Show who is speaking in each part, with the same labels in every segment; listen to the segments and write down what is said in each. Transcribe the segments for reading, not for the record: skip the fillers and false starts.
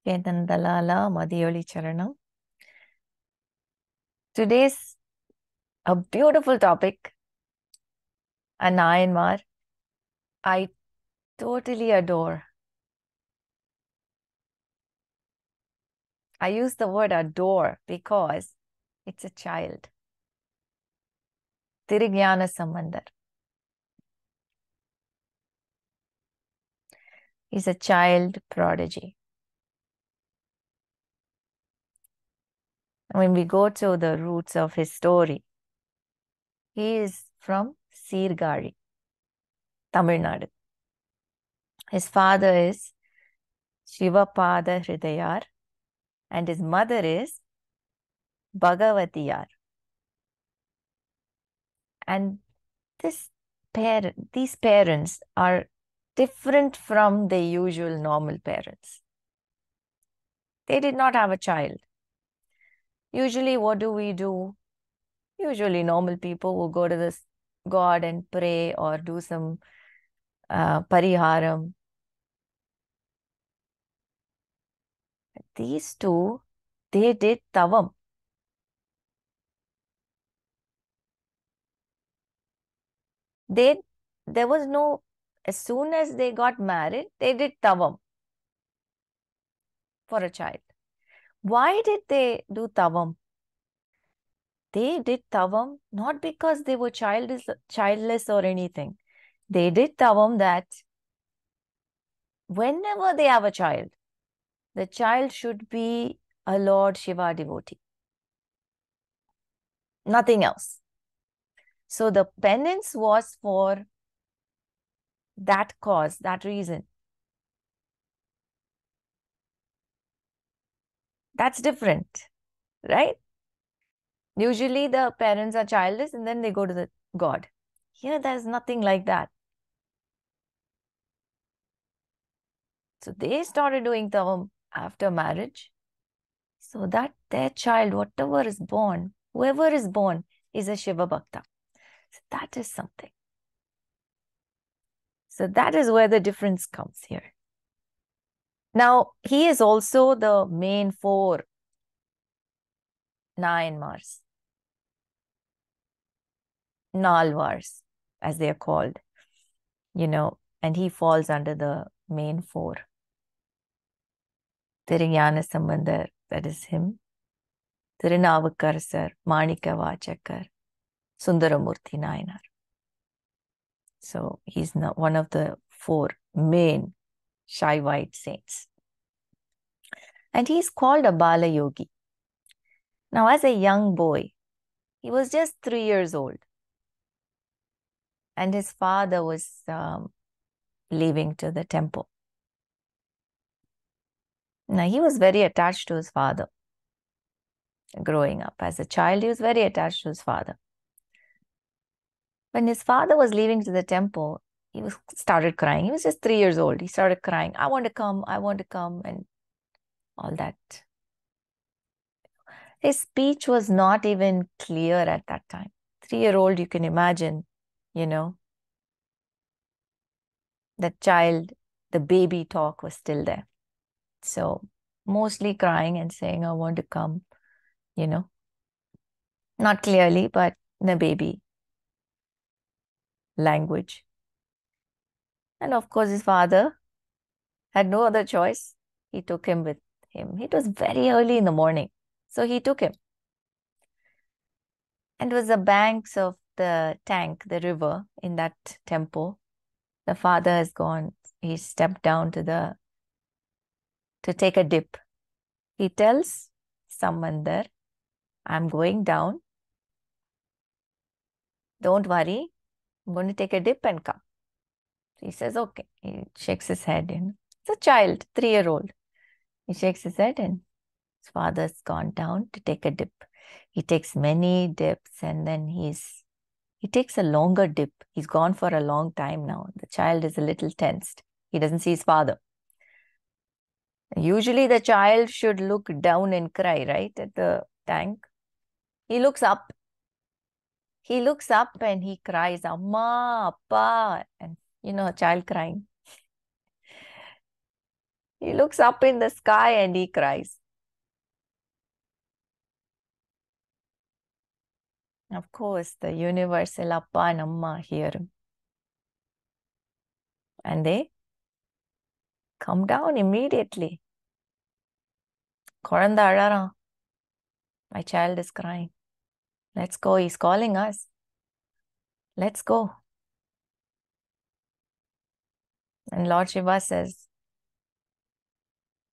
Speaker 1: Vedandalala Madhyoli Charanam. Today's a beautiful topic, a Nayanmar I totally adore. I use the word adore because it's a child. Thirugyanasambandar. He's a child prodigy. When we go to the roots of his story, he is from Sirkazhi, Tamil Nadu. His father is Shiva Hridayar and his mother is Bhagavatiyar. And these parents are different from the usual normal parents. They did not have a child. Usually, what do we do? Usually, normal people will go to this God and pray or do some pariharam. These two, they did tavam. There was no, as soon as they got married, they did tavam for a child. Why did they do tavam? They did tavam not because they were childless or anything. They did tavam that whenever they have a child, the child should be a Lord Shiva devotee. Nothing else. So the penance was for that cause, that reason. That's different, right? Usually the parents are childless and then they go to the God. Here there's nothing like that. So they started doing tavam after marriage so that their child, whoever is born, is a Shiva Bhakta. So that is something. So that is where the difference comes here. Now, he is also the main four Nayanmars, Nalvars, as they are called, and he falls under the main four. Thirugyanasambandar, that is him. Thirunavukarasar, Manikavachakar, Sundaramurthy Nayanar. So he's not one of the four main Shaivite saints. And he's called a Bala Yogi. Now, as a young boy, he was just 3 years old. And his father was leaving to the temple. Now, he was very attached to his father. Growing up as a child, he was very attached to his father. When his father was leaving to the temple, he started crying. He was just 3 years old. He started crying, I want to come, and all that. His speech was not even clear at that time. 3-year-old, you can imagine, the child, the baby talk was still there. So mostly crying and saying, I want to come, not clearly, but in a baby language. And of course, his father had no other choice. He took him with him. It was very early in the morning. So he took him. And it was the banks of the tank, the river in that temple. The father has gone. He stepped down to take a dip. He tells Sambandar, I'm going down. Don't worry. I'm going to take a dip and come. So he says, okay. He shakes his head. It's a child, 3-year-old. He shakes his head and his father's gone down to take a dip. He takes many dips and then he takes a longer dip. He's gone for a long time now. The child is a little tensed. He doesn't see his father. Usually the child should look down and cry, right, at the tank. He looks up. He looks up and he cries, Amma, Appa, and a child crying. He looks up in the sky and he cries. Of course, the universal Appa and Amma hear him. And they come down immediately. Koranda Arara, my child is crying. Let's go. He's calling us. Let's go. And Lord Shiva says,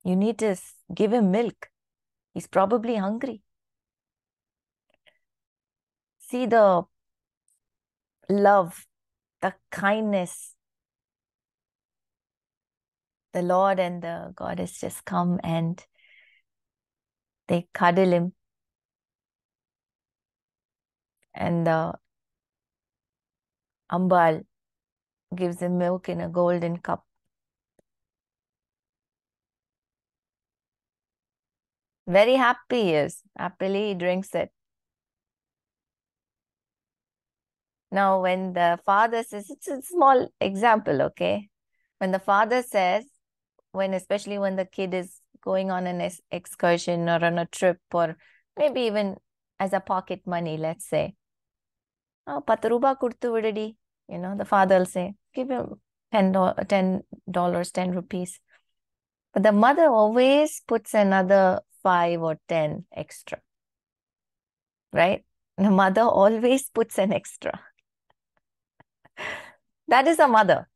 Speaker 1: you need to give him milk. He's probably hungry. See the love, the kindness. The Lord and the goddess just come and they cuddle him. And the Ambal gives him milk in a golden cup. Very happy he is. Happily he drinks it. Now, when the father says, it's a small example, okay? When the father says, especially when the kid is going on an excursion or on a trip, or maybe even as a pocket money, let's say, oh, 10 ruba kuduthu vidadi, the father will say, give him $10, 10 rupees. But the mother always puts another 5 or 10 extra, right? The mother always puts an extra. That is a mother.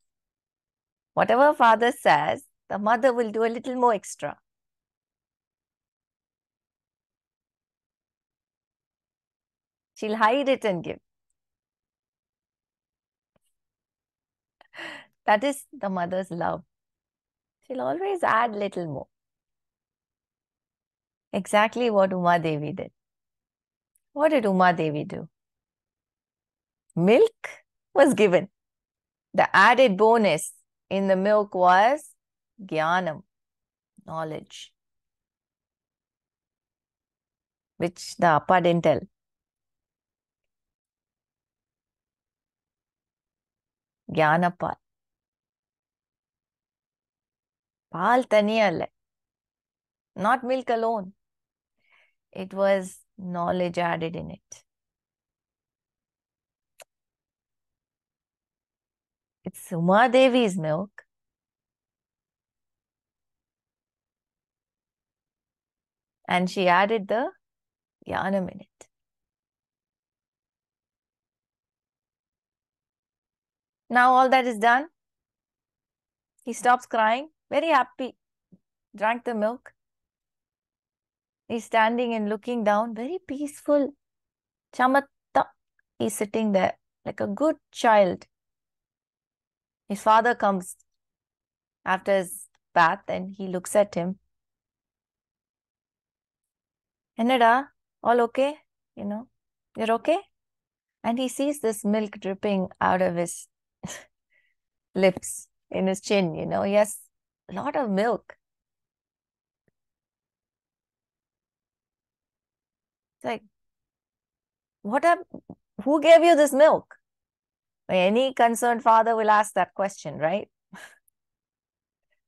Speaker 1: Whatever father says, the mother will do a little more extra. She'll hide it and give. That is the mother's love. She'll always add little more. Exactly what Uma Devi did. What did Uma Devi do? Milk was given. The added bonus in the milk was Jnanam, knowledge, which the Appa didn't tell. Jnanapal. Pal thaniyalla. Not milk alone. It was knowledge added in it. It's Uma Devi's milk. And she added the Jnanam in it. Now all that is done. He stops crying, very happy, drank the milk. He's standing and looking down, very peaceful. Chamatta. He's sitting there like a good child. His father comes after his bath and he looks at him. Enada, all okay? You're okay? And he sees this milk dripping out of his lips, in his chin, he has a lot of milk. It's like, who gave you this milk? Any concerned father will ask that question, right?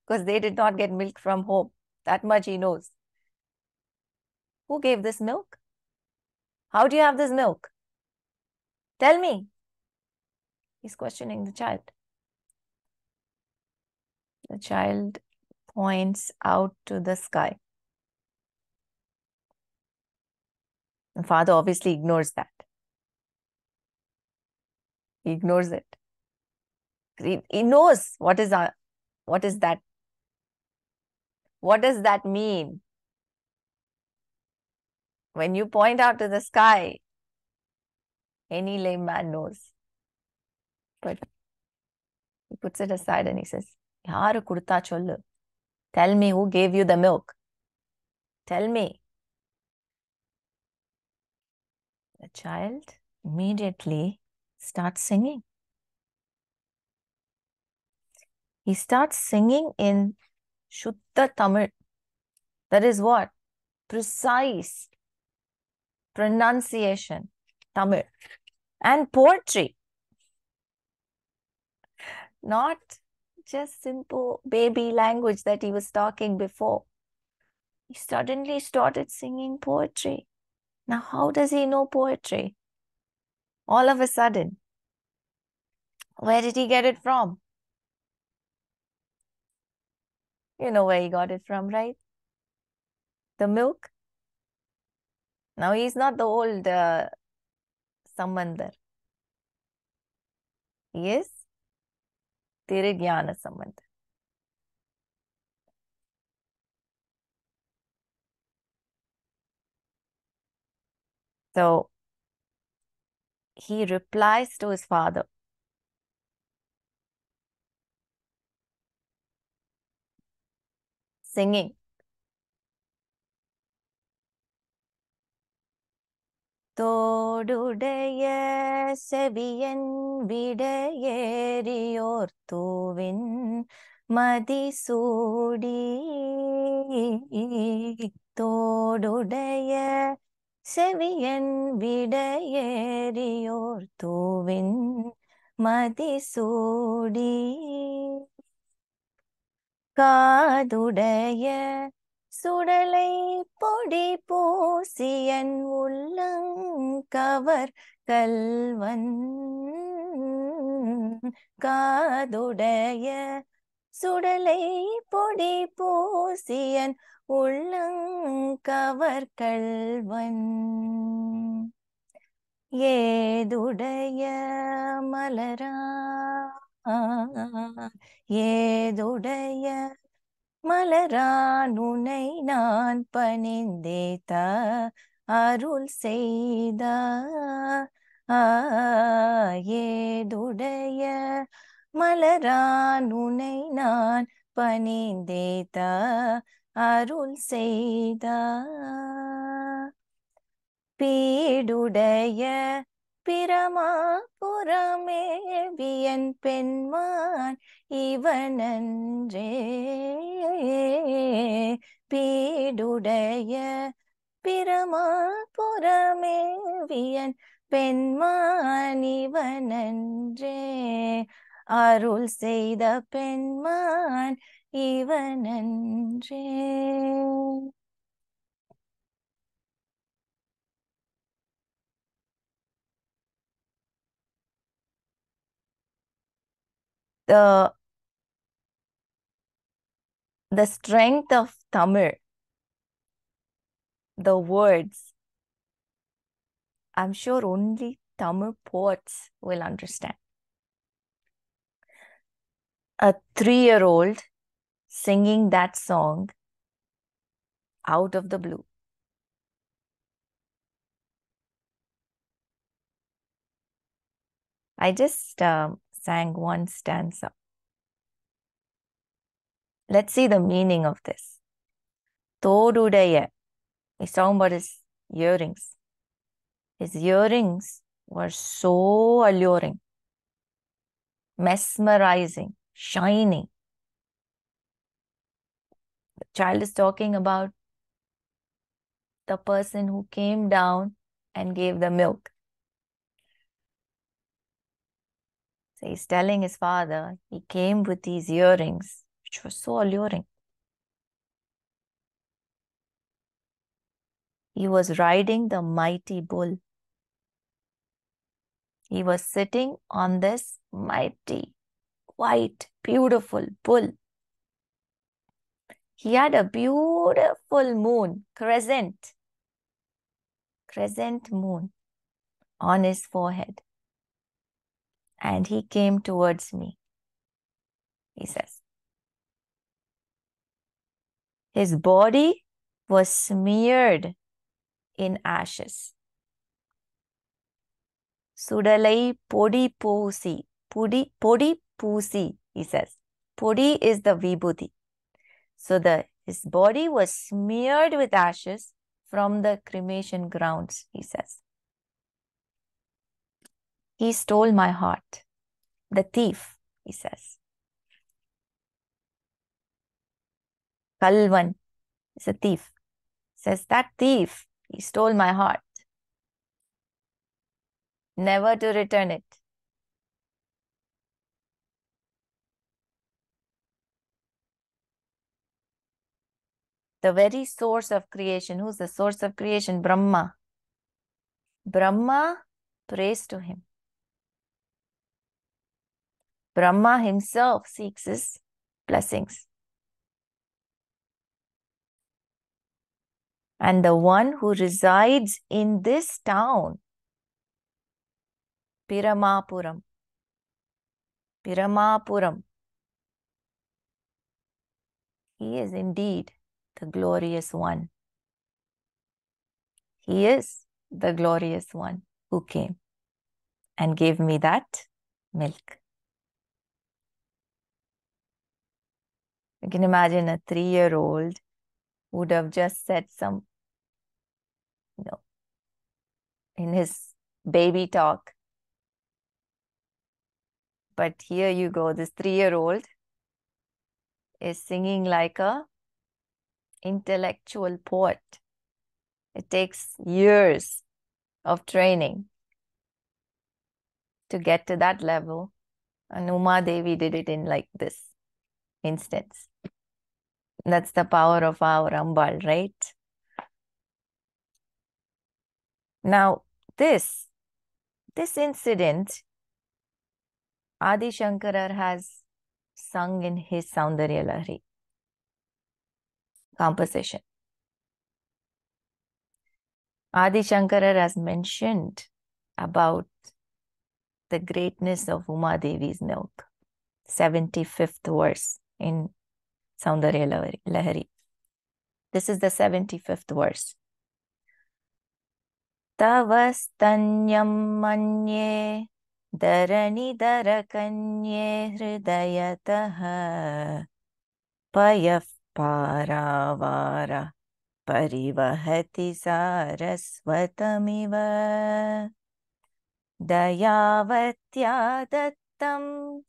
Speaker 1: Because they did not get milk from home. That much he knows. Who gave this milk? How do you have this milk? Tell me. He's questioning the child. The child points out to the sky. The father obviously ignores that. He ignores it. He knows what is that? What does that mean? When you point out to the sky, any layman knows. But he puts it aside and he says, Yaru kudutha chollu. Tell me who gave you the milk. Tell me. The child immediately starts singing. He starts singing in Shuddha Tamil. That is what? Precise pronunciation Tamil. And poetry. Not just simple baby language that he was talking before. He suddenly started singing poetry. Now, how does he know poetry? All of a sudden. Where did he get it from? You know where he got it from, right? The milk. Now, he's not the old Sambandar. He is Thirugyanasambandar. So, he replies to his father, singing. தோடுடைய செவியன் விடையேறியோர் தூவின் மதிசூடி தோடுடைய செவியன் விடையேறியோர் தூவின் மதிசூடி காதுடைய சுடலை பொடி பூசியன் உள்ளங்கவர் கல்வன் காதுடைய சுடலை பொடி பூசியன் உள்ளங்கவர் கல்வன் ஏதுடைய மலரா ஏதுடைய மலரான் உனை நான் பணிந்தேத்த அருள் செய்த ஏதுடைய மலரான் உனை நான் பணிந்தேத்த அருள் செய்த பீடுடைய பிரமாபுரமேவியன் பெண்மான் இவனன்றே பீடுடைய பிரமாபுரமேவியன் பெண்மான் இவனன்றே அருள் செய்த பெண்மான் இவனன்றே. The strength of Tamil, the words, I'm sure only Tamil poets will understand. A 3-year-old singing that song out of the blue. I just sang one stanza. Let's see the meaning of this. Todudaya. He's talking about his earrings. His earrings were so alluring, mesmerizing, shining. The child is talking about the person who came down and gave the milk. So he's telling his father, he came with these earrings, which were so alluring. He was riding the mighty bull. He was sitting on this mighty, white, beautiful bull. He had a beautiful moon, crescent moon on his forehead. And he came towards me, he says. His body was smeared in ashes. Sudalai podi poosi. Podi poosi, he says. Podi is the vibhuti. So his body was smeared with ashes from the cremation grounds, he says. He stole my heart. The thief, he says. Kalvan is a thief. Says that thief, he stole my heart. Never to return it. the very source of creation. Who's the source of creation? Brahma. Brahma prays to him. Brahma himself seeks his blessings. And the one who resides in this town, Piramapuram, he is indeed the glorious one. He is the glorious one who came and gave me that milk. You can imagine a 3-year-old would have just said some, in his baby talk. But here you go, this 3-year-old is singing like a intellectual poet. It takes years of training to get to that level. And Uma Devi did it in like this instance. That's the power of our Ambal, right? Now, this incident, Adi Shankara has sung in his Soundarya Lahari composition. Adi Shankara has mentioned about the greatness of Uma Devi's milk. 75th verse in Soundarya Lahari. This is the 75th verse. Tavastanyam manye dharani dharakanye hridayataha payaf paravara parivahati sarasvatamiva dayavatya dattam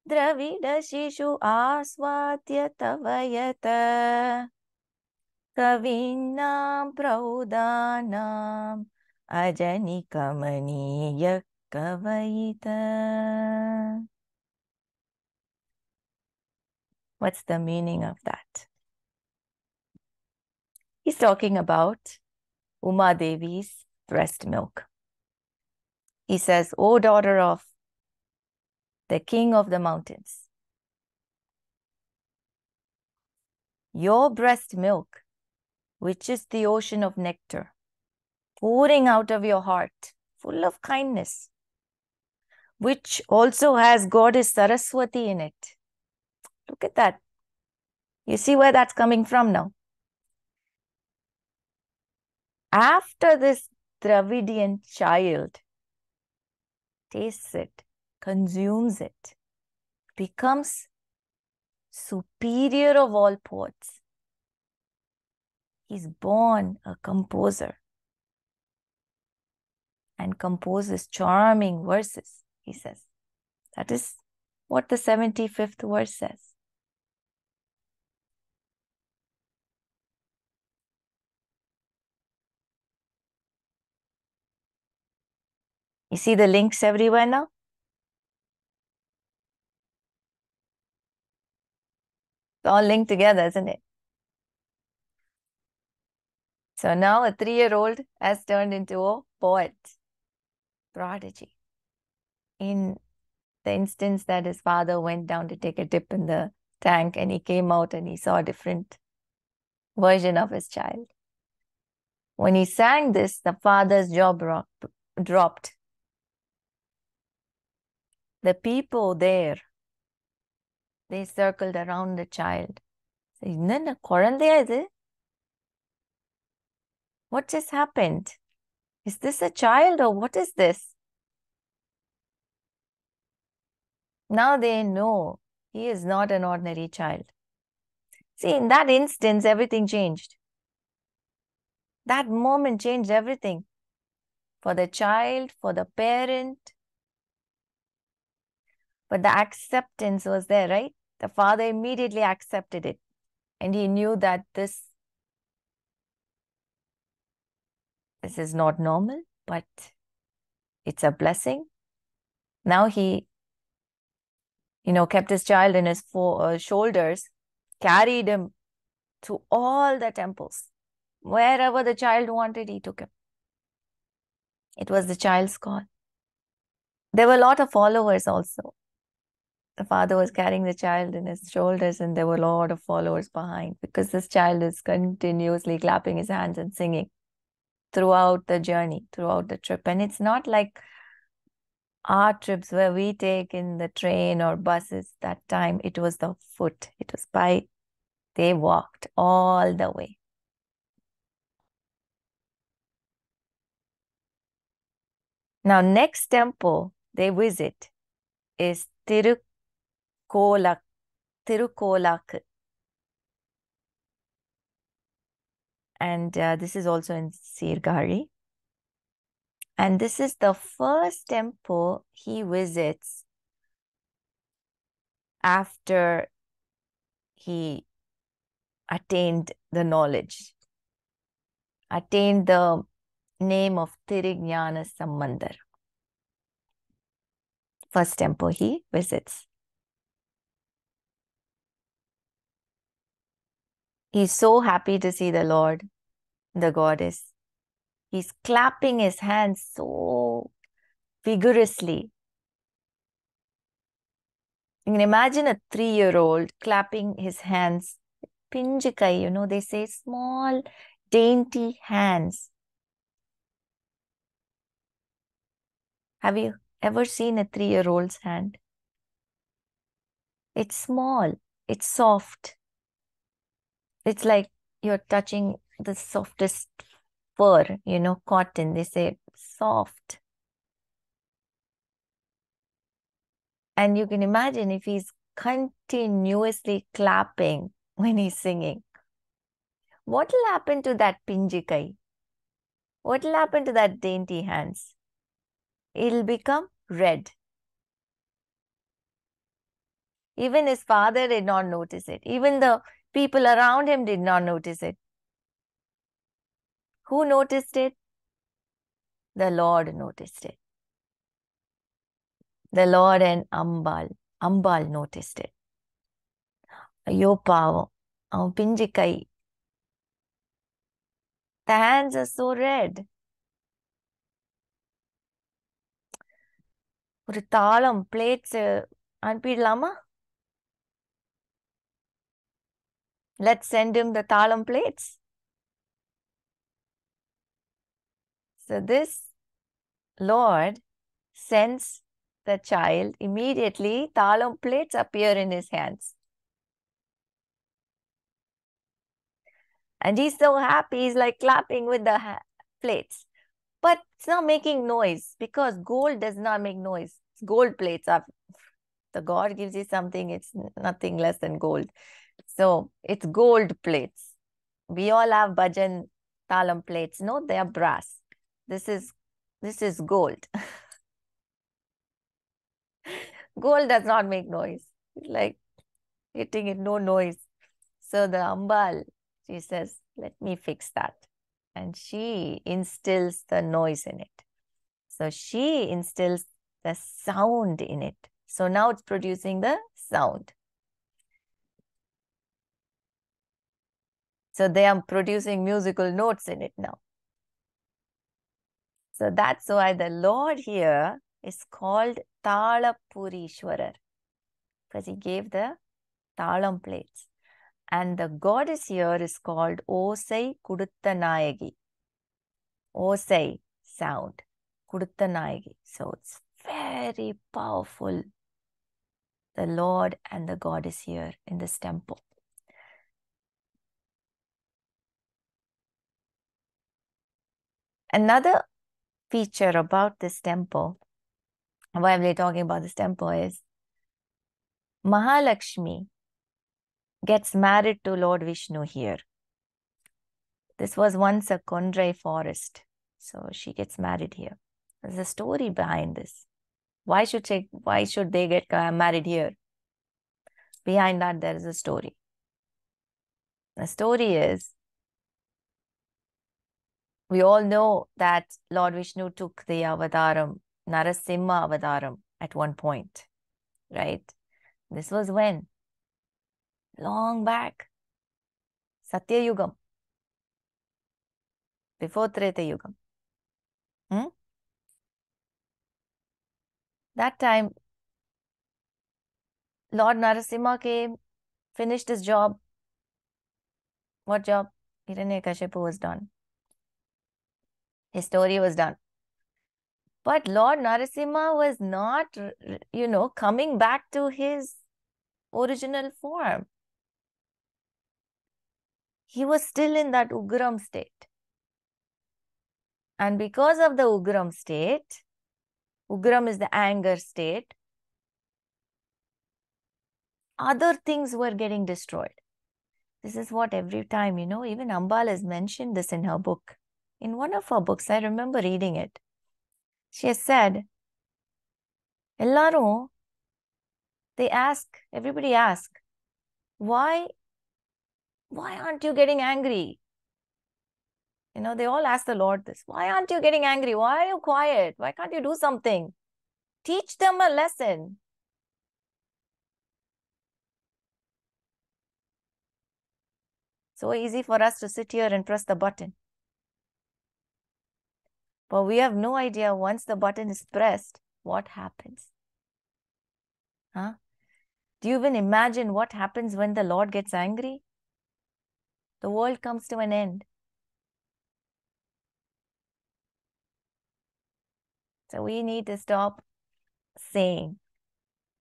Speaker 1: dravida shishu asvatya tavayata kavinam praudanam ajanikamaniya kavayita. What's the meaning of that? He's talking about Uma Devi's breast milk. He says, O daughter of the king of the mountains, your breast milk, which is the ocean of nectar, pouring out of your heart, full of kindness, which also has goddess Saraswati in it. Look at that. You see where that's coming from now? After this Dravidian child tastes it, consumes it, becomes superior of all poets. He's born a composer and composes charming verses, he says. That is what the 75th verse says. You see the links everywhere now? It's all linked together, isn't it? So now a 3-year-old has turned into a poet, prodigy. In the instance that his father went down to take a dip in the tank and he came out and he saw a different version of his child. When he sang this, the father's jaw dropped. The people there, they circled around the child. What just happened? Is this a child or what is this? Now they know he is not an ordinary child. See, in that instance, everything changed. That moment changed everything. For the child, for the parent. But the acceptance was there, right? The father immediately accepted it. And he knew that this is not normal, but it's a blessing. Now he, kept his child in his shoulders, carried him to all the temples. Wherever the child wanted, he took him. It was the child's call. There were a lot of followers also. The father was carrying the child in his shoulders, and there were a lot of followers behind, because this child is continuously clapping his hands and singing throughout the journey, throughout the trip. And it's not like our trips where we take in the train or buses. That time it was the foot. It was they walked all the way. Now, next temple they visit is Thirukollakka. And this is also in Sirkazhi. And this is the first temple he visits after he attained the knowledge, attained the name of Thirugyanasambandar. First temple he visits. He's so happy to see the Lord, the goddess. He's clapping his hands so vigorously. You can imagine a 3-year-old clapping his hands. Pinjikai, they say small, dainty hands. Have you ever seen a 3-year-old's hand? It's small, it's soft. It's like you're touching the softest fur, cotton. They say soft. And you can imagine if he's continuously clapping when he's singing. What will happen to that pinjikai? What will happen to that dainty hands? It'll become red. Even his father did not notice it. Even the people around him did not notice it. Who noticed it? The Lord noticed it. The Lord and Ambal noticed it. Ayyo pavam, pinjikai. The hands are so red. ஒரு தாளம் plates அனுப்பிடலாமா? Let's send him the thalam plates. So this Lord sends the child. Immediately thalam plates appear in his hands. And he's so happy. He's like clapping with the plates. But it's not making noise, because gold does not make noise. Gold plates are, the God gives you something, it's nothing less than gold. So it's gold plates. We all have bhajan thalam plates. No, they are brass. This is gold. Gold does not make noise. It's like hitting it, no noise. So the Ambal, she says, let me fix that. And she instills the noise in it. So she instills the sound in it. So now it's producing the sound. So they are producing musical notes in it now. So that's why the Lord here is called Thaalapuriswarar, because he gave the thalam plates. And the goddess here is called Osai, Kudutha, Nayaki. Osai, sound. Kudutha, Nayaki. So it's very powerful. The Lord and the goddess here in this temple. Another feature about this temple, why we're talking about this temple, is Mahalakshmi gets married to Lord Vishnu here. This was once a Kondrai forest. So she gets married here. There's a story behind this. Why should they get married here? Behind that, there is a story. The story is, we all know that Lord Vishnu took the avataram, Narasimha avataram, at one point, right? This was when? Long back. Satya Yugam. Before Treta Yugam. That time, Lord Narasimha came, finished his job. What job? Hiranyakashipu was done. His story was done. But Lord Narasimha was not, coming back to his original form. He was still in that Ugram state. And because of the Ugram state, Ugram is the anger state, other things were getting destroyed. This is what every time, even Ambal has mentioned this in her book. In one of her books, I remember reading it. She has said, Ellarum, everybody ask, why aren't you getting angry? They all ask the Lord this. Why aren't you getting angry? Why are you quiet? Why can't you do something? Teach them a lesson. So easy for us to sit here and press the button. But we have no idea once the button is pressed, what happens? Huh? Do you even imagine what happens when the Lord gets angry? The world comes to an end. So we need to stop saying,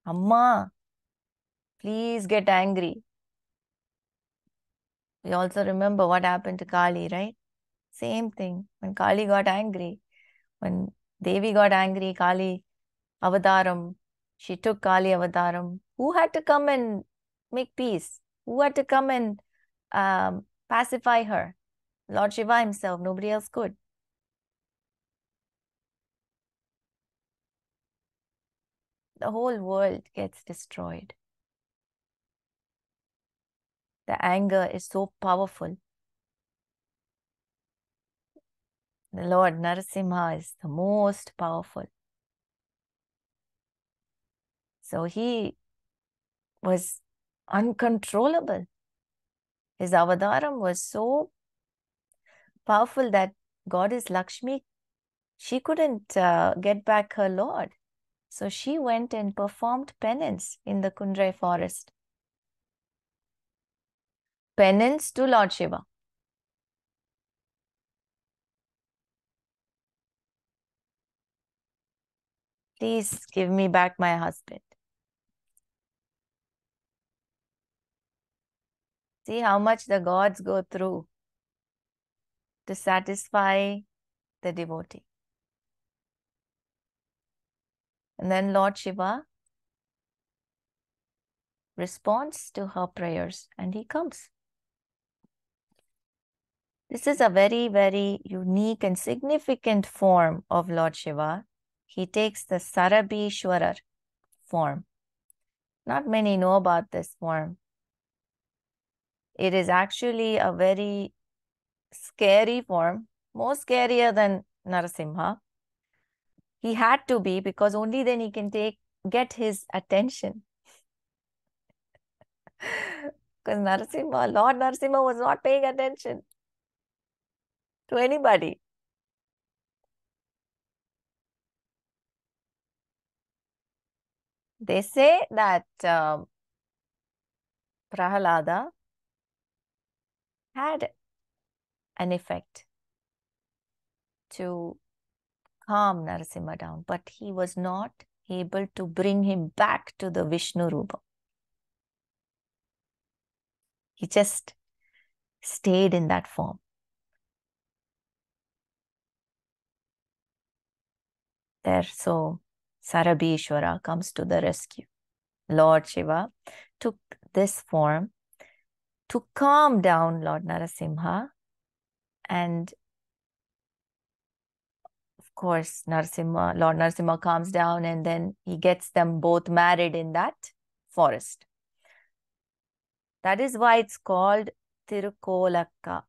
Speaker 1: Amma, please get angry. We also remember what happened to Kali, right? Same thing. When Kali got angry, when Devi got angry, Kali Avataram, she took Kali Avataram. Who had to come and make peace? Who had to come and pacify her? Lord Shiva himself. Nobody else could. The whole world gets destroyed. The anger is so powerful. The Lord Narasimha is the most powerful. So he was uncontrollable. His avataram was so powerful that goddess Lakshmi, she couldn't get back her Lord. So she went and performed penance in the Kundrai forest. Penance to Lord Shiva. Please give me back my husband. See how much the gods go through to satisfy the devotee. And then Lord Shiva responds to her prayers and he comes. This is a very, very unique and significant form of Lord Shiva. He takes the Sarabhishwarar form. Not many know about this form. It is actually a very scary form, more scarier than Narasimha. He had to be because only then he can get his attention. Because Lord Narasimha was not paying attention to anybody. They say that Prahalada had an effect to calm Narasimha down, but he was not able to bring him back to the Vishnu Rupa. He just stayed in that form. So Sarabhishwara comes to the rescue. Lord Shiva took this form to calm down Lord Narasimha, and of course Lord Narasimha calms down, and then he gets them both married in that forest. That is why it's called Thirukollakka.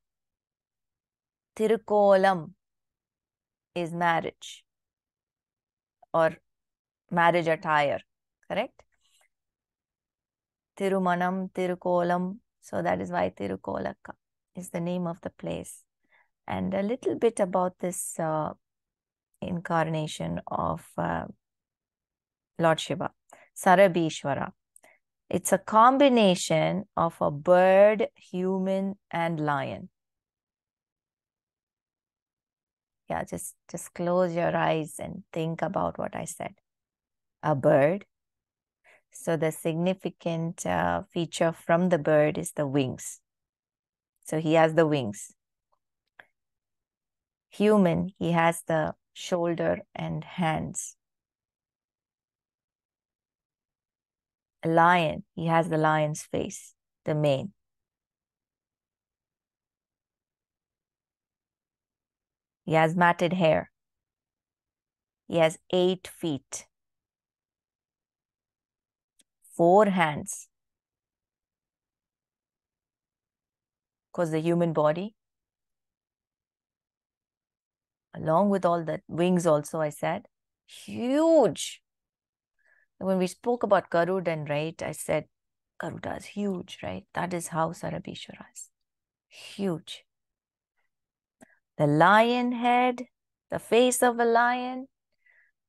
Speaker 1: Thirukollam is marriage or marriage attire, correct? Thirumanam, Thirukollam. So that is why Thirukollakka. is the name of the place. And a little bit about this incarnation of Lord Shiva, Sarabhishwara. It's a combination of a bird, human, and lion. Yeah, just close your eyes and think about what I said. A bird. So the significant feature from the bird is the wings. So he has the wings. Human, he has the shoulder and hands. A lion, he has the lion's face, the mane. He has matted hair. He has 8 feet, 4 hands. Because the human body, along with all the wings also, I said, huge. When we spoke about Garudan, right, I said, Garuda is huge, right? That is how Sarabhishwara is. Huge. The lion head, the face of a lion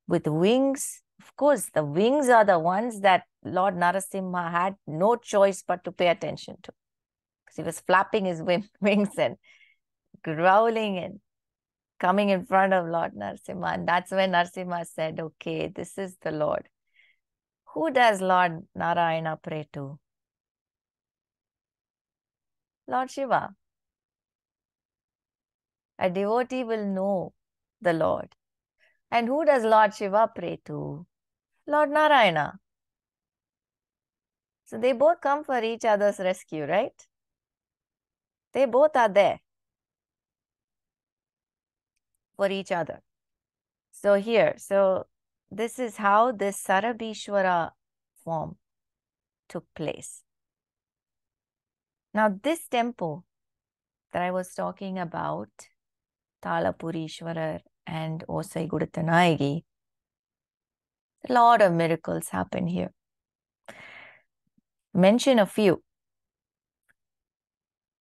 Speaker 1: with wings. Of course, the wings are the ones that Lord Narasimha had no choice but to pay attention to. Because he was flapping his wings and growling and coming in front of Lord Narasimha. And that's when Narasimha said, okay, this is the Lord. Who does Lord Narayana pray to? Lord Shiva. A devotee will know the Lord. And who does Lord Shiva pray to? Lord Narayana. So they both come for each other's rescue, right? They both are there for each other. So here, this is how this Sarabhishwara form took place. Now this temple that I was talking about, Thaalapuriswarar and Osai Nayaki, a lot of miracles happen here. Mention a few.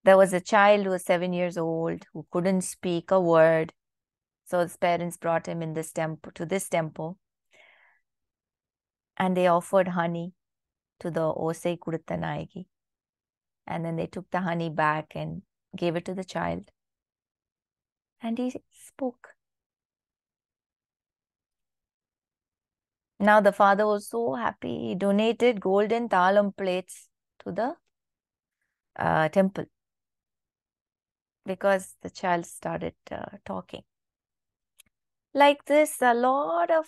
Speaker 1: There was a child who was 7 years old who couldn't speak a word. So his parents brought him in this temple, and they offered honey to the Osai Kudutha Nayaki. And then they took the honey back and gave it to the child. And he spoke. Now the father was so happy. He donated golden thalam plates to the temple because the child started talking. Like this, a lot of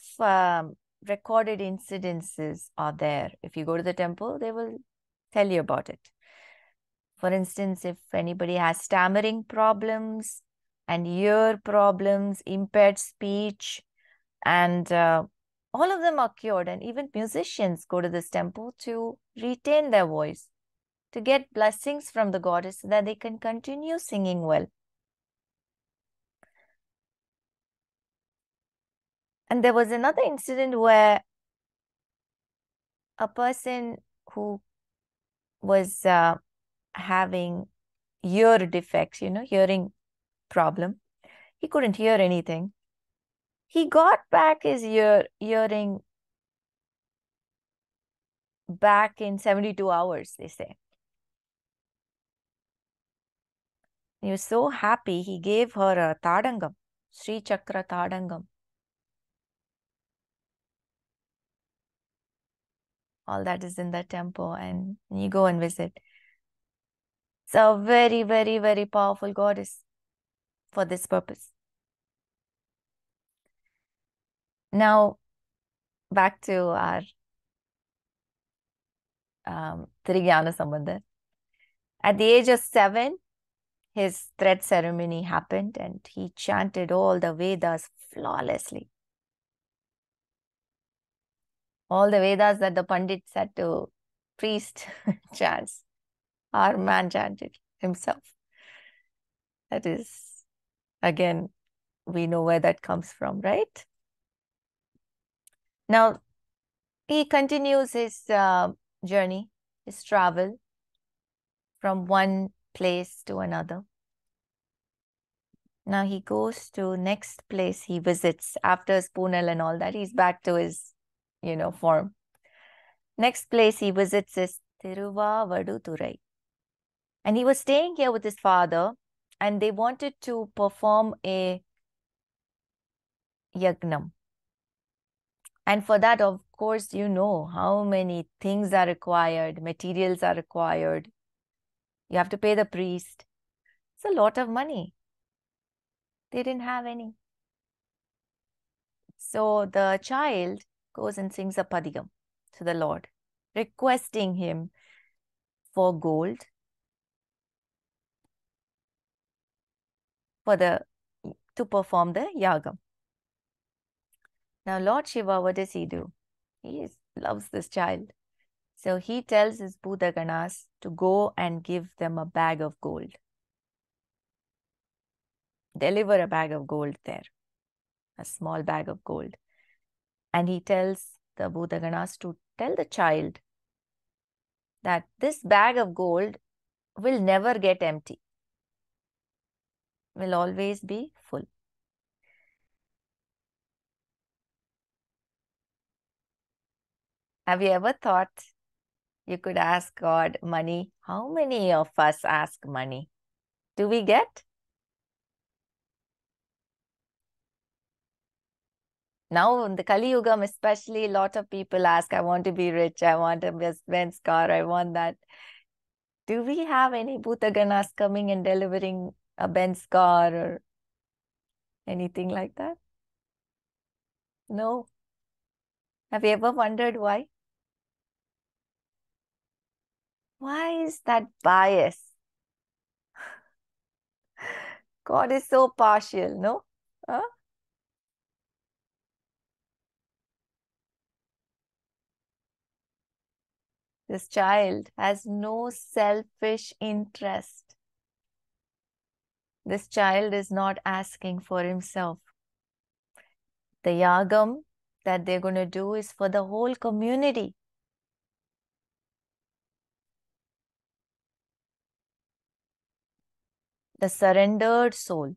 Speaker 1: recorded incidences are there. If you go to the temple, they will tell you about it. For instance, if anybody has stammering problems and ear problems, impaired speech, and all of them are cured. And even musicians go to this temple to retain their voice, to get blessings from the goddess so that they can continue singing well. And there was another incident where a person who was having ear defects, hearing problem. He couldn't hear anything. He got back his hearing back in 72 hours, they say. He was so happy, he gave her a tadangam, Sri Chakra tadangam. All that is in the temple, and you go and visit. It's a very, very, very powerful goddess for this purpose. Now, back to our Thirugyanasambandar. At the age of 7, his thread ceremony happened and he chanted all the Vedas flawlessly. All the Vedas that the Pandits had to priest chants, our man chanted himself. That is, again, we know where that comes from, right? Now, he continues his journey, his travel from one place to another. Now he goes to next place he visits after Spoonal and all that. He's back to his, form. Next place he visits is Thiruvavaduthurai. And he was staying here with his father, and they wanted to perform a yagnam. And for that, of course, you know how many things are required, materials are required. You have to pay the priest. It's a lot of money. They didn't have any. So the child goes and sings a Padigam to the Lord, requesting him for gold to perform the yagam. Now, Lord Shiva, what does he do? He loves this child. So he tells his Bhutaganas to go and give them a bag of gold. Deliver a bag of gold there, a small bag of gold. And he tells the Bhutaganas to tell the child that this bag of gold will never get empty, will always be full. Have you ever thought you could ask God money? How many of us ask money? Do we get? Now in the Kali Yugam especially, a lot of people ask, I want to be rich, I want a Benz car, I want that. Do we have any Bhutaganas coming and delivering a Benz car or anything like that? No. Have you ever wondered why? Why is that bias? God is so partial, no? Huh? This child has no selfish interest. This child is not asking for himself. The yagam that they're going to do is for the whole community. The surrendered soul.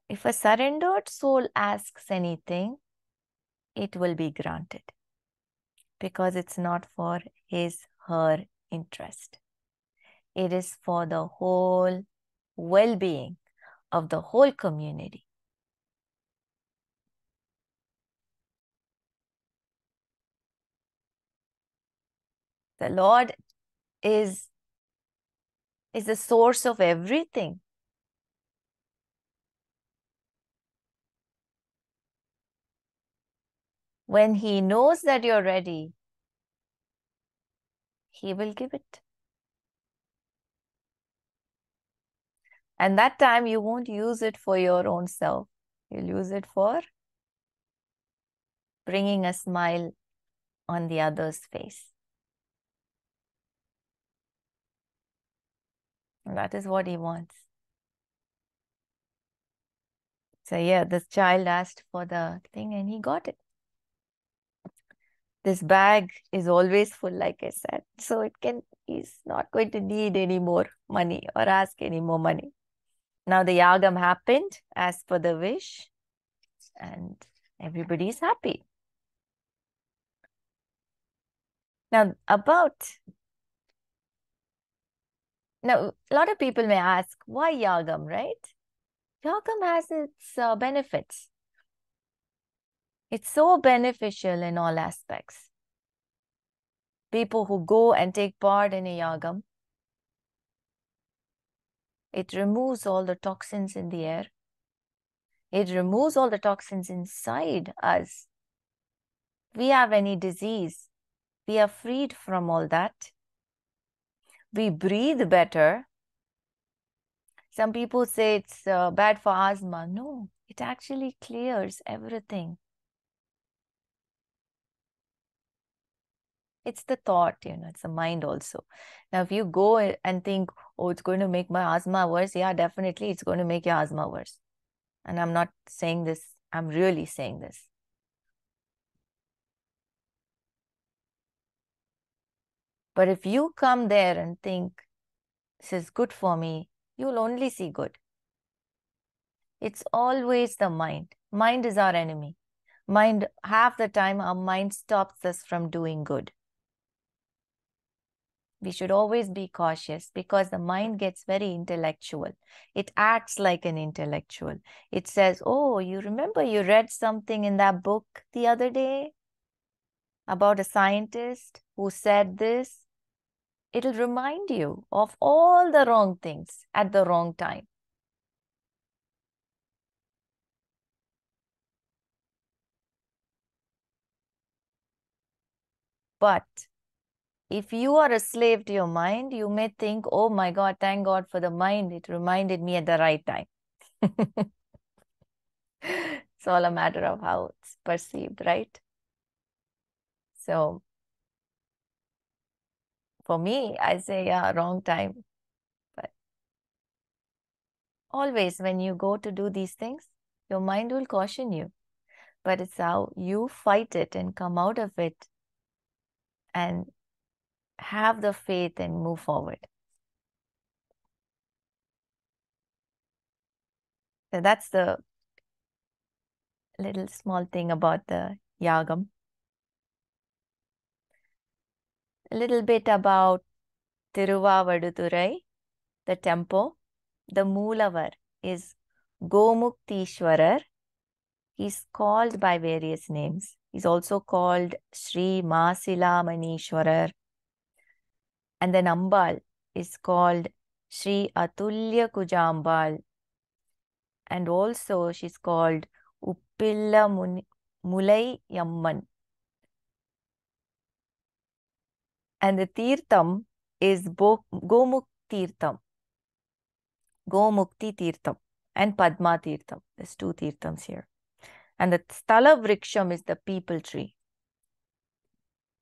Speaker 1: If a surrendered soul asks anything, it will be granted because it's not for his, her interest. It is for the whole well-being of the whole community. The Lord is the source of everything. When he knows that you're ready, he will give it. And that time you won't use it for your own self. You'll use it for bringing a smile on the other's face. And that is what he wants. So yeah, this child asked for the thing and he got it. This bag is always full, like I said. So he's not going to need any more money or ask any more money. Now the yagam happened as per the wish and everybody is happy. Now a lot of people may ask, why yagam, right? Yagam has its benefits. It's so beneficial in all aspects. People who go and take part in a yagam, it removes all the toxins in the air. It removes all the toxins inside us. We have any disease, we are freed from all that. We breathe better. Some people say it's bad for asthma. No, it actually clears everything. It's the thought, it's the mind also. Now, if you go and think, oh, it's going to make my asthma worse, yeah, definitely it's going to make your asthma worse. And I'm not saying this, I'm really saying this. But if you come there and think, this is good for me, you'll only see good. It's always the mind. Mind is our enemy. Mind, half the time, our mind stops us from doing good. We should always be cautious because the mind gets very intellectual. It acts like an intellectual. It says, oh, you remember you read something in that book the other day about a scientist who said this? It'll remind you of all the wrong things at the wrong time. But if you are a slave to your mind, you may think, oh my God, thank God for the mind. It reminded me at the right time. It's all a matter of how it's perceived, right? So for me, I say, yeah, wrong time. But always when you go to do these things, your mind will caution you. But it's how you fight it and come out of it and have the faith and move forward. So that's the little small thing about the yagam. A little bit about Thiruvavaduthurai, the temple. The Moolavar is Gomuktishwarar. He's called by various names. He's also called Sri Masilamanishwarar. And then Ambal is called Sri Atulya Kujambal. And also she's called Uppilla Mulai Yamman. And the Tirtham is Gomuk Tirtham, Gomukti Tirtham, and Padma Tirtham. There's two Tirthams here. And the Stala Vriksham is the people tree.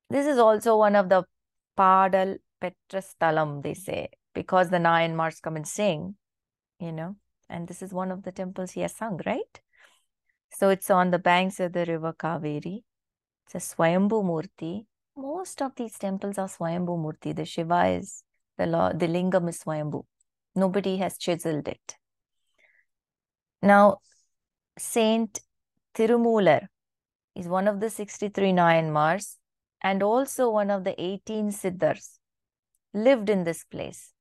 Speaker 1: This is also one of the Paadal petra stalam, they say, because the Nayanmars come and sing, and this is one of the temples he has sung, right? So it's on the banks of the river Kaveri. It's a Swayambhu Murti. Most of these temples are Swayambhu Murti. The Shiva is, the Lingam is Swayambhu. Nobody has chiseled it. Now, Saint Tirumular is one of the 63 Nayanmars and also one of the 18 Siddhars lived in this place.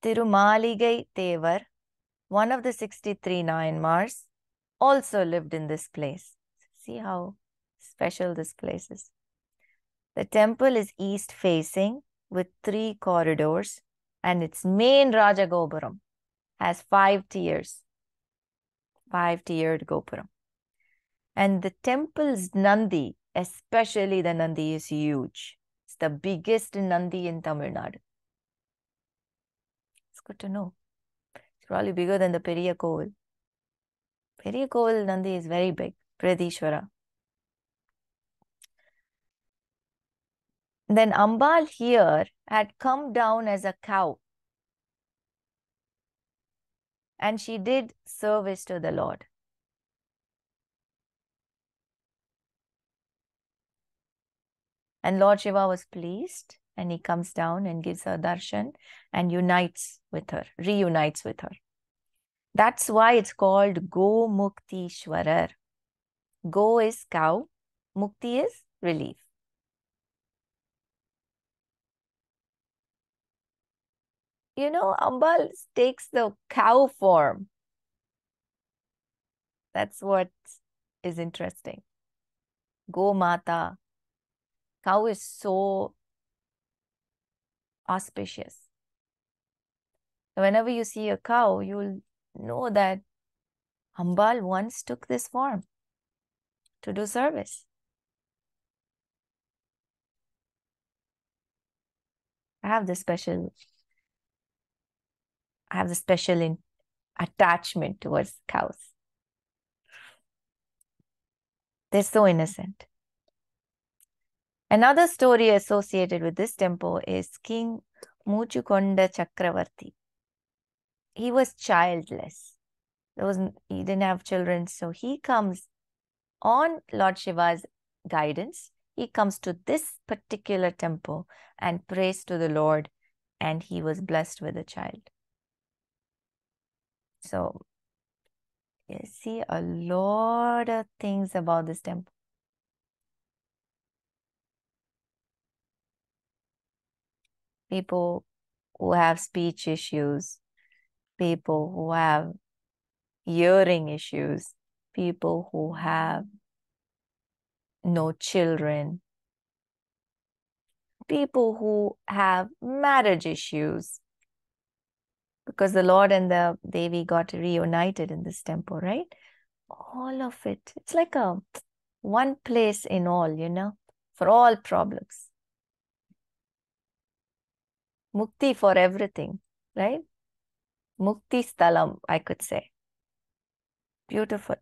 Speaker 1: Tirumaligai Tevar, one of the 63 Nayanmars, also lived in this place. See how special this place is. The temple is east facing with 3 corridors and its main Rajagopuram has 5 tiers, 5-tiered Gopuram. And the temple's Nandi, especially the Nandi, is huge. It's the biggest Nandi in Tamil Nadu. It's good to know. It's probably bigger than the Periya Kovil. Periya Kovil Nandi is very big, Pradishwara. Then Ambal here had come down as a cow. And she did service to the Lord. And Lord Shiva was pleased and he comes down and gives her darshan and unites with her, reunites with her. That's why it's called Gomuktishwarar. Go is cow, Mukti is relief. Ambal takes the cow form. That's what is interesting. Go Mata. Cow is so auspicious. Whenever you see a cow, you'll know that Ambal once took this form to do service. I have the special attachment towards cows. They're so innocent. Another story associated with this temple is King Muchukonda Chakravarti. He was childless. He didn't have children. So he comes on Lord Shiva's guidance. He comes to this particular temple and prays to the Lord, and he was blessed with a child. So you see a lot of things about this temple. People who have speech issues, people who have hearing issues, people who have no children, people who have marriage issues, because the Lord and the Devi got reunited in this temple, right? All of it. It's like a one place in all, for all problems. Mukti for everything, right? Mukti stalam, I could say. Beautiful.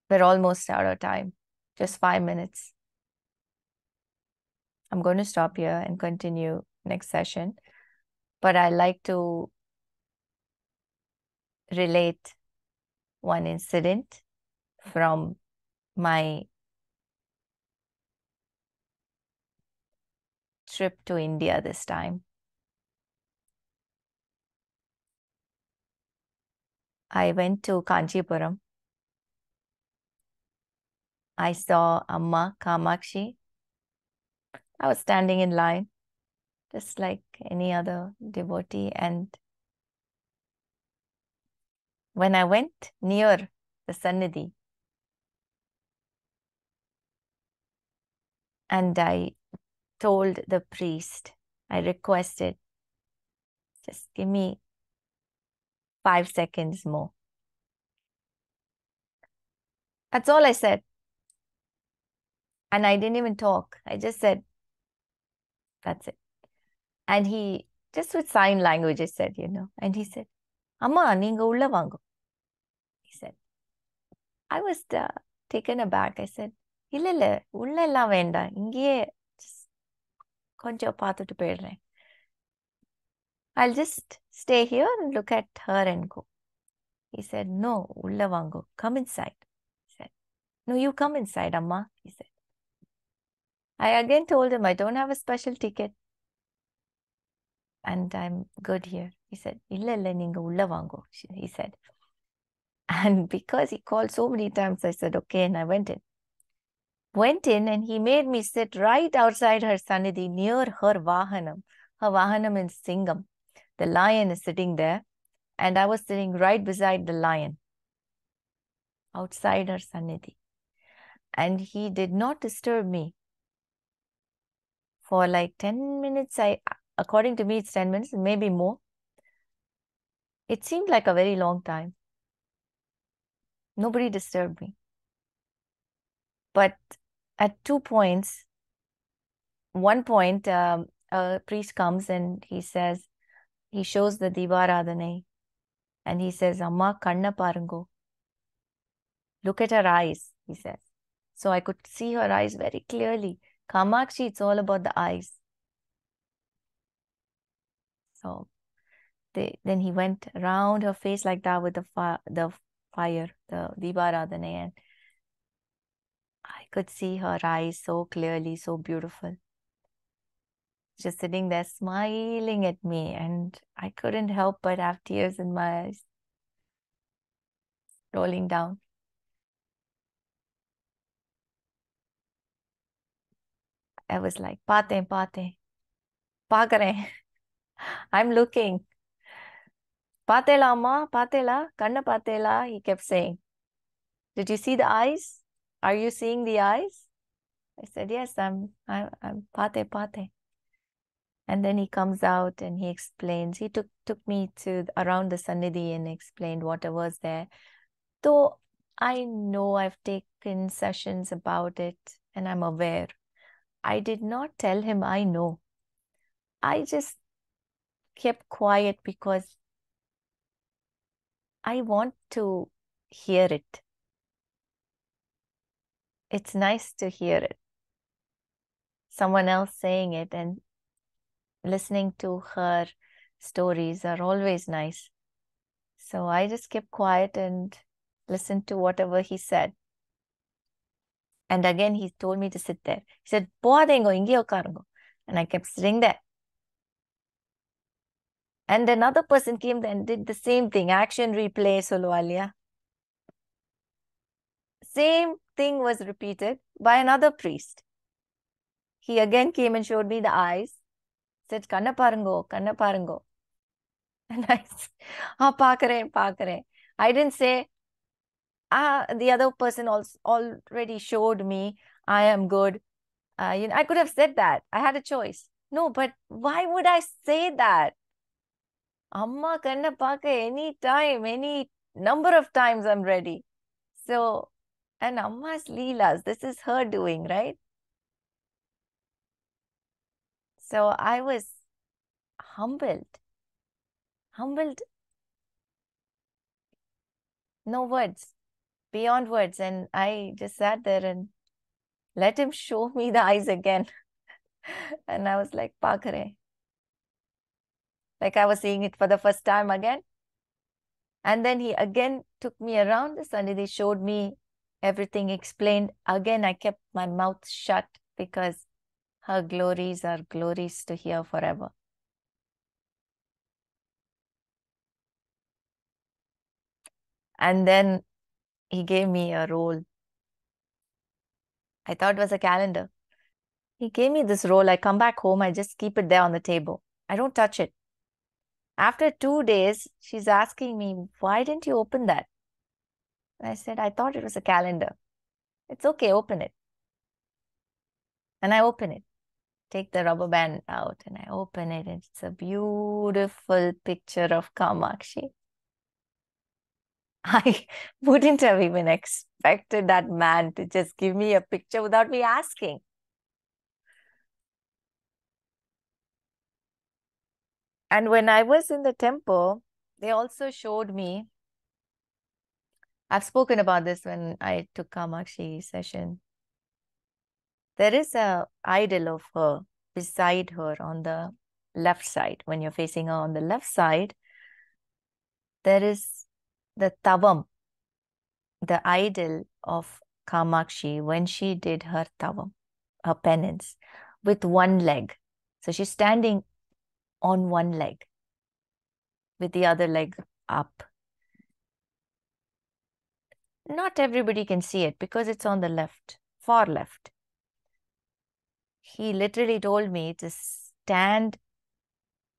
Speaker 1: We're almost out of time. Just 5 minutes. I'm going to stop here and continue next session. But I like to relate one incident from my trip to India this time. I went to Kanchipuram. I saw Amma Kamakshi. I was standing in line, just like any other devotee. And when I went near the Sannidhi, and I told the priest, I requested, just give me 5 seconds more. That's all I said. And I didn't even talk. I just said, that's it. And he, just with sign language, I said, and he said, Amma, neenga ulla vaango. He said, I was taken aback. I said, இல்ல உள்ள எல்லாம் வேண்டாம் இங்கேயே கொஞ்சம் பார்த்துட்டு போயிடுறேன். I'll just stay here and look at her and go. He said, no, உள்ள வாங்கோ, come inside. He said, no, you come inside, Amma. He said. I again told him I don't have a special ticket and I'm good here. He said, இல்ல நீங்க உள்ள வாங்கோ, he said. And because he called so many times, I said, okay, and I went in. Went in and he made me sit right outside her Sannidhi near her Vahanam. Her Vahanam is Singham. The lion is sitting there and I was sitting right beside the lion outside her Sannidhi. And he did not disturb me for like 10 minutes. According to me, it's 10 minutes, maybe more. It seemed like a very long time. Nobody disturbed me. But at 2 points, one point, a priest comes and he shows the Divaradhane and he says, Amma kanna parungo. Look at her eyes, he says. So I could see her eyes very clearly. Kamakshi, it's all about the eyes. So then he went around her face like that with the fire, the Divaradhane, and I could see her eyes so clearly, so beautiful. Just sitting there smiling at me, and I couldn't help but have tears in my eyes rolling down. I was like, Pate, Pakare. I'm looking. Patela, Amma, Patela, Kanna Patela, he kept saying. Did you see the eyes? Are you seeing the eyes? I said, yes, I'm Pate. And then he comes out and he explains. He took me to around the Sannidhi and explained whatever was there. Though I know I've taken sessions about it and I'm aware, I did not tell him I know. I just kept quiet because I want to hear it. It's nice to hear it. Someone else saying it and listening to her stories are always nice. So I just kept quiet and listened to whatever he said. And again, he told me to sit there. He said, "Poadengo, inge ukarango." And I kept sitting there. And another person came and did the same thing. Action replay, solovalia. Same thing was repeated by another priest. He again came and showed me the eyes. Said, "Kanna parango, kanna parango." And I said, "Paakaren, paakaren." I didn't say, the other person also already showed me I am good. I could have said that. I had a choice. No, but why would I say that? Amma kanna paaka any time, any number of times I'm ready. So, and Amma's leelas, this is her doing, right? So I was humbled, no words, beyond words. And I just sat there and let him show me the eyes again. And I was like, "Paakare." Like I was seeing it for the first time again. And then he again took me around the Sunday. Showed me everything, explained. Again, I kept my mouth shut because her glories are glories to hear forever. And then he gave me a roll. I thought it was a calendar. He gave me this roll. I come back home. I just keep it there on the table. I don't touch it. After 2 days, she's asking me, "Why didn't you open that?" And I said, "I thought it was a calendar." "It's okay, open it." And I open it. Take the rubber band out and I open it. And it's a beautiful picture of Kamakshi. I wouldn't have even expected that man to just give me a picture without me asking. And when I was in the temple, they also showed me, I've spoken about this when I took Kamakshi session. There is a idol of her beside her on the left side. When you're facing her on the left side, there is the tavam, the idol of Kamakshi when she did her tavam, her penance, with one leg. So she's standing on one leg with the other leg up. Not everybody can see it because it's on the left, far left. He literally told me to stand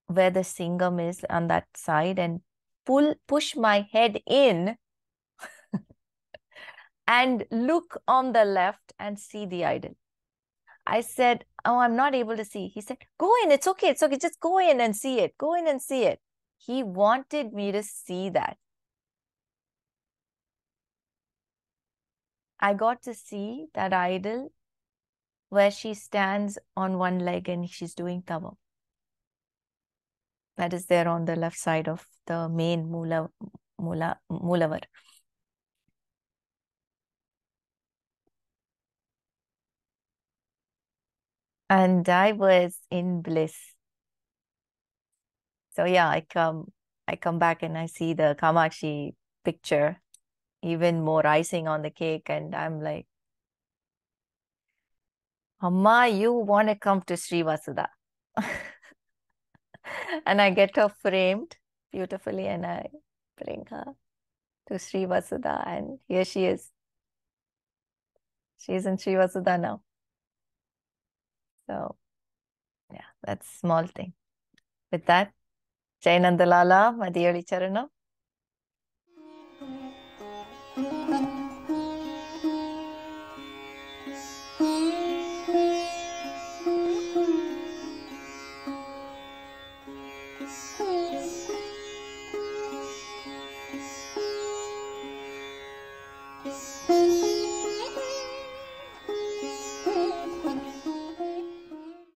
Speaker 1: where the singam is on that side and push my head in and look on the left and see the idol. I said, "Oh, I'm not able to see." He said, "Go in. It's okay. It's okay. Just go in and see it. Go in and see it." He wanted me to see that. I got to see that idol where she stands on one leg and she's doing tavam. That is there on the left side of the main Mulavar. And I was in bliss. So yeah, I come back and I see the Kamakshi picture, even more icing on the cake, and I'm like, "Amma, you want to come to Sri Vasudha." And I get her framed beautifully and I bring her to Sri Vasudha, and here she is. She's in Sri Vasudha now. So yeah, that's small thing. With that, Jai Nandalala, Madhiyali Charanam.